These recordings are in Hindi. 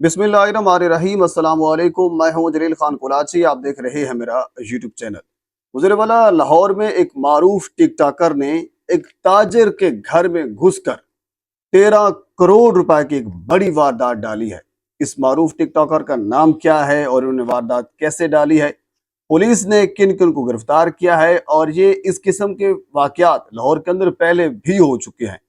बिस्मिल्लाहिर्रहमानिर्रहीम। अस्सलाम वालेकुम। मैं हूं जलील खान कोलाची। आप देख रहे हैं मेरा यूट्यूब चैनल। गुजरे वाला लाहौर में एक मारूफ टिकटॉकर ने एक ताजिर के घर में घुसकर 13 करोड़ रुपए की एक बड़ी वारदात डाली है। इस मारूफ टिकटॉकर का नाम क्या है और उन्होंने वारदात कैसे डाली है, पुलिस ने किन किन को गिरफ्तार किया है, और ये इस किस्म के वाकयात लाहौर के अंदर पहले भी हो चुके हैं।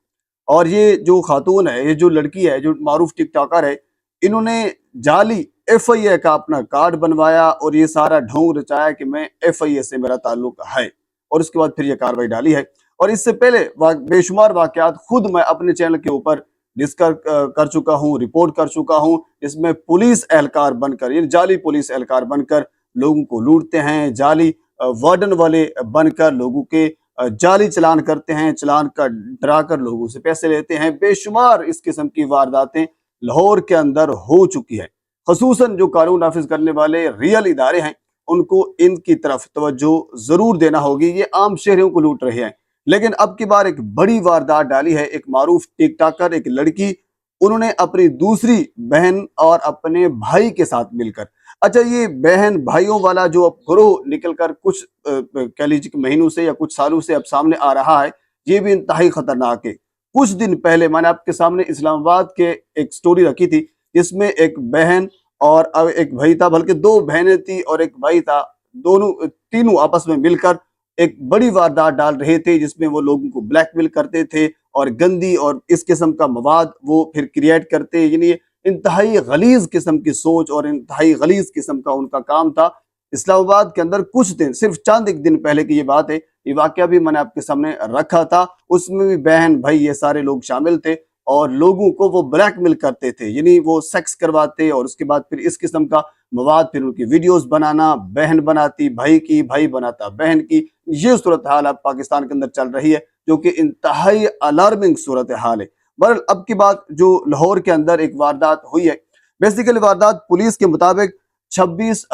और ये जो खातून है, ये जो लड़की है, जो मारूफ टिकटॉकर है, इन्होंने जाली एफआईए का अपना कार्ड बनवाया और ये सारा ढोंग रचाया कि मैं एफआईए से मेरा ताल्लुक है, और उसके बाद फिर ये कार्रवाई डाली है। और इससे पहले बेशुमार वाकयात खुद मैं अपने चैनल के ऊपर डिस्कस कर चुका हूँ, रिपोर्ट कर चुका हूँ। इसमें पुलिस एहलकार बनकर, ये जाली पुलिस एहलकार बनकर लोगों को लूटते हैं, जाली वार्डन वाले बनकर लोगों के जाली चलान करते हैं, चलान का डरा कर लोगों से पैसे लेते हैं। बेशुमार इस किस्म की वारदातें लाहौर के अंदर हो चुकी है। खसूसन जो कानून नाफिज करने वाले रियल इदारे हैं, उनको इनकी तरफ तवज्जो जरूर देना होगी। ये आम शहरियों को लूट रहे हैं। लेकिन अब की बार एक बड़ी वारदात डाली है। एक मारूफ टिकटॉकर, एक लड़की, उन्होंने अपनी दूसरी बहन और अपने भाई के साथ मिलकर, अच्छा, ये बहन भाइयों वाला जो अब ग्रोह निकल कर कुछ कह लीजिए महीनों से या कुछ सालों से अब सामने आ रहा है, ये भी इंतहाई खतरनाक है। कुछ दिन पहले मैंने आपके सामने इस्लामाबाद के एक स्टोरी रखी थी, जिसमें एक बहन और अब एक भाई था, बल्कि दो बहनें थी और एक भाई था। दोनों तीनों आपस में मिलकर एक बड़ी वारदात डाल रहे थे, जिसमें वो लोगों को ब्लैकमेल करते थे और गंदी और इस किस्म का मवाद वो फिर क्रिएट करते। यानी इंतहाई गलीज किस्म की सोच और इंतहाई गलीज किस्म का उनका काम था। इस्लामाबाद के अंदर कुछ दिन, सिर्फ चंद एक दिन पहले की ये बात है, ये वाकया भी मैंने आपके सामने रखा था। उसमें भी बहन भाई ये सारे लोग शामिल थे और लोगों को वो ब्लैकमेल करते थे, यानी वो सेक्स करवाते और उसके बाद फिर इस किस्म का मवाद, फिर उनकी वीडियोस बनाना, बहन बनाती भाई की, भाई बनाता बहन की। ये सूरत हाल अब पाकिस्तान के अंदर चल रही है, जो कि इंतहाई अलार्मिंग सूरत हाल है। बहरहाल अब की बात जो लाहौर के अंदर एक वारदात हुई है, बेसिकली वारदात पुलिस के मुताबिक 24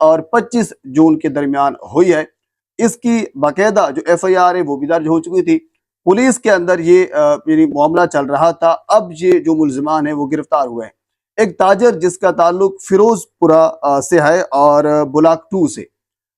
और 25 जून के दरमियान हुई है। इसकी बाकायदा जो एफआईआर है वो भी दर्ज हो चुकी थी। पुलिस के अंदर ये यानी मामला चल रहा था। अब ये जो मुलजिमान है वो गिरफ्तार हुए हैं। एक ताजर जिसका ताल्लुक फिरोजपुरा से है और ब्लॉक 2 से,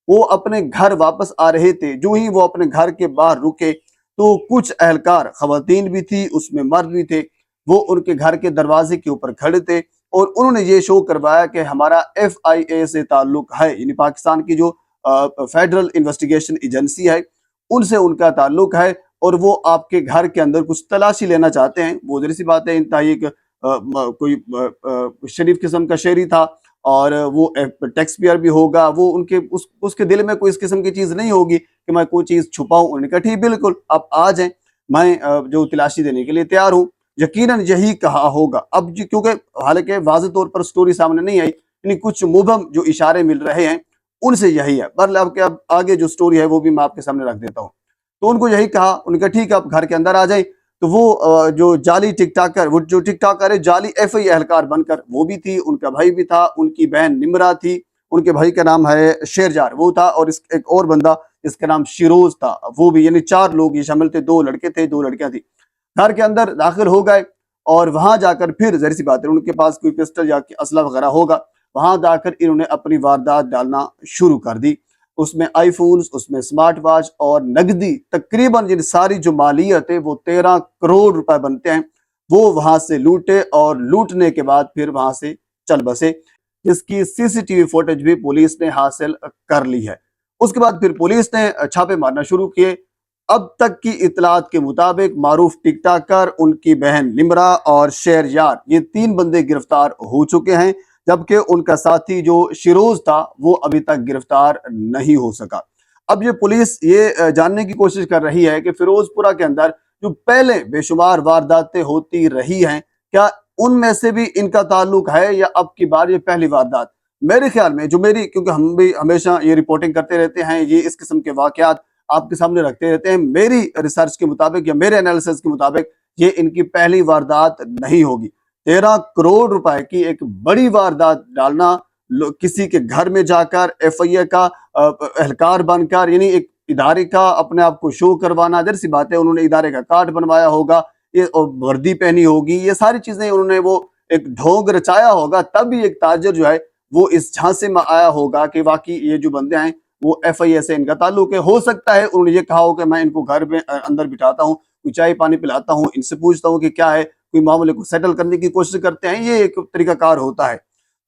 वो अपने घर वापस आ रहे थे। जो ही वो अपने घर के बाहर रुके तो कुछ एहलकार, खवातीन भी थी उसमें मर्द भी थे, वो उनके घर के दरवाजे के ऊपर खड़े थे और उन्होंने ये शो करवाया कि हमारा एफआईए से ताल्लुक है, यानी पाकिस्तान की जो फेडरल इन्वेस्टिगेशन एजेंसी है, उनसे उनका ताल्लुक है और वो आपके घर के अंदर कुछ तलाशी लेना चाहते हैं। वो जरी सी बात है, इंतहाई एक कोई शरीफ किस्म का शहरी था और वो टैक्स पेयर भी होगा। वो उनके उसके दिल में कोई इस किस्म की चीज नहीं होगी कि मैं कोई चीज छुपाऊं। उन्होंने कहा ठीक, बिल्कुल आप आ जाएं, मैं जो तलाशी देने के लिए तैयार हूं। यकीनन यही कहा होगा। अब क्योंकि हालांकि वाज़ेह तौर पर स्टोरी सामने नहीं आई, यानी कुछ मुबहम जो इशारे मिल रहे हैं उनसे यही है। पर अब आगे जो स्टोरी है वो भी मैं आपके सामने रख देता हूँ। तो उनको यही कहा, उनका ठीक है आप घर के अंदर आ जाए। तो वो जो जाली टिकटॉकर, वो जो टिकटॉकर है जाली एफआई एहलकार बनकर, वो भी थी, उनका भाई भी था, उनकी बहन निमरा थी, उनके भाई का नाम है शेरजार वो था, और इस एक और बंदा जिसका नाम शिरोज था वो भी, यानी 4 लोग ये शामिल थे। 2 लड़के थे, 2 लड़कियां थी। घर के अंदर दाखिल हो गए और वहां जाकर फिर जाहिर सी बात है उनके पास कोई पिस्टल या असला वगैरह होगा। वहां जाकर इन्होंने अपनी वारदात डालना शुरू कर दी। उसमें आईफोन्स, उसमें स्मार्ट वॉच और नकदी, तकरीबन जिन सारी जो मालियत है वो 13 करोड़ रुपए बनते हैं, वो वहां से लूटे और लूटने के बाद फिर वहां से चल बसे, जिसकी सीसीटीवी फुटेज भी पुलिस ने हासिल कर ली है। उसके बाद फिर पुलिस ने छापे मारना शुरू किए। अब तक की इतलात के मुताबिक मारूफ टिकटॉकर, उनकी बहन निमरा और शेर यार, ये 3 बंदे गिरफ्तार हो चुके हैं, जबकि उनका साथी जो शिरोज था वो अभी तक गिरफ्तार नहीं हो सका। अब ये पुलिस ये जानने की कोशिश कर रही है कि फिरोजपुरा के अंदर जो पहले बेशुमार वारदातें होती रही हैं, क्या उनमें से भी इनका ताल्लुक है या अब की बार ये पहली वारदात। मेरे ख्याल में जो मेरी, क्योंकि हम भी हमेशा ये रिपोर्टिंग करते रहते हैं, ये इस किस्म के वाकयात आपके सामने रखते रहते हैं, मेरी रिसर्च के मुताबिक या मेरे एनालिसिस के मुताबिक ये इनकी पहली वारदात नहीं होगी। 13 करोड़ रुपए की एक बड़ी वारदात डालना, किसी के घर में जाकर एफआईए का एहलकार बनकर, यानी एक इदारे का अपने आप को शो करवाना। जैसी बात है, उन्होंने इदारे का कार्ड बनवाया होगा, ये वर्दी पहनी होगी, ये सारी चीजें उन्होंने वो एक ढोंग रचाया होगा, तभी एक ताजिर जो है वो इस झांसे में आया होगा कि वाकई ये जो बंदे हैं वो FIA से इनका ताल्लुक है। हो सकता है उन्होंने ये कहा हो कि मैं इनको घर में अंदर बिठाता हूँ, कोई चाय पानी पिलाता हूँ, इनसे पूछता हूँ कि क्या है, कोई मामले को सेटल करने की कोशिश करते हैं, ये एक तरीकाकार होता है।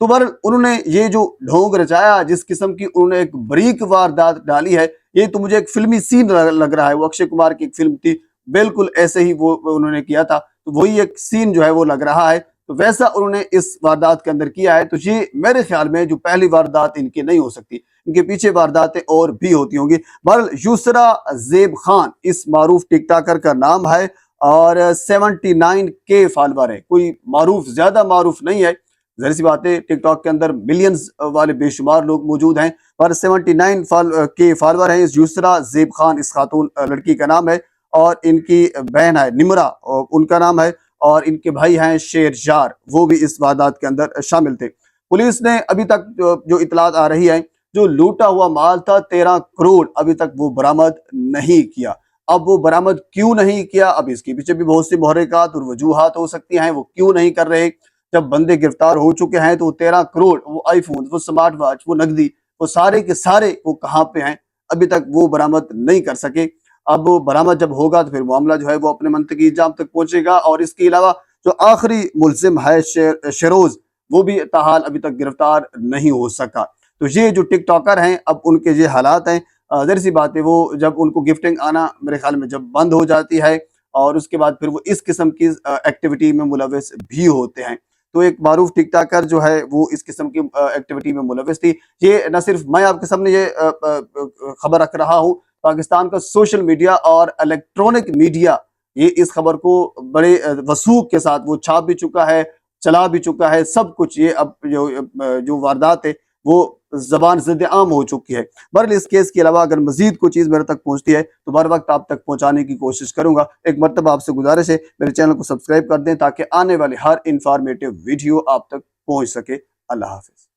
तो बर उन्होंने ये जो ढोंग रचाया, जिस किस्म की उन्होंने एक बारीक वारदात डाली है, ये तो मुझे एक फिल्मी सीन लग रहा है। वो अक्षय कुमार की एक फिल्म थी, बिल्कुल ऐसे ही वो उन्होंने किया था, तो वही एक सीन जो है वो लग रहा है। तो वैसा उन्होंने इस वारदात के अंदर किया है। तो ये मेरे ख्याल में जो पहली वारदात इनकी नहीं हो सकती, इनके पीछे वारदातें और भी होती होंगी। बहरहाल यूसरा ज़ेब खान इस मारूफ टिकटॉकर का नाम है और 79K फॉलोवर है, कोई मारूफ ज्यादा मारूफ नहीं है। जाहिर सी बात है टिकटॉक के अंदर मिलियंस वाले बेशुमार लोग मौजूद हैं, पर 79K फॉलोवर हैं इस यूसरा ज़ेब खान, इस खातून लड़की का नाम है। और इनकी बहन है निमरा, उनका नाम है, और इनके भाई हैं शेरजार, वो भी इस वारदात के अंदर शामिल थे। पुलिस ने अभी तक जो इतलात आ रही है, जो लूटा हुआ माल था 13 करोड़, अभी तक वो बरामद नहीं किया। अब वो बरामद क्यों नहीं किया, अब इसके पीछे भी बहुत सी मुहर्रिकात और वजूहात हो सकती हैं, वो क्यों नहीं कर रहे। जब बंदे गिरफ्तार हो चुके हैं तो 13 करोड़, वो आईफोन, वो स्मार्ट वॉच, वो नकदी, वो सारे के सारे वो कहाँ पे हैं, अभी तक वो बरामद नहीं कर सके। अब वो बरामद जब होगा तो फिर मामला जो है वो अपने मंतकी इंजाम तक पहुंचेगा। और इसके अलावा जो आखिरी मुल्जिम है शेरोज, वो भी ताहाल अभी तक गिरफ्तार नहीं हो सका। तो ये जो टिकटॉकर हैं, अब उनके ये हालात हैं। जाहिर सी बात है, वो जब उनको गिफ्टिंग आना मेरे ख्याल में जब बंद हो जाती है, और उसके बाद फिर वो इस किस्म की एक्टिविटी में मुलविस भी होते हैं। तो एक मारूफ टिकटॉकर जो है वो इस किस्म की एक्टिविटी में मुलविस थी। ये न सिर्फ मैं आपके सामने ये खबर रख रहा हूँ, पाकिस्तान का सोशल मीडिया और इलेक्ट्रॉनिक मीडिया ये इस खबर को बड़े वसूख के साथ वो छाप भी चुका है, चला भी चुका है, सब कुछ। ये अब जो वारदात है वो जबान ज़िद आम हो चुकी है। बहरहाल इस केस के अलावा अगर मजीद कोई चीज़ मेरे तक पहुंचती है तो बर वक्त आप तक पहुंचाने की कोशिश करूंगा। एक मरतबा आपसे गुजारिश है, मेरे चैनल को सब्सक्राइब कर दें ताकि आने वाले हर इंफॉर्मेटिव वीडियो आप तक पहुंच सके। अल्लाह हाफिज।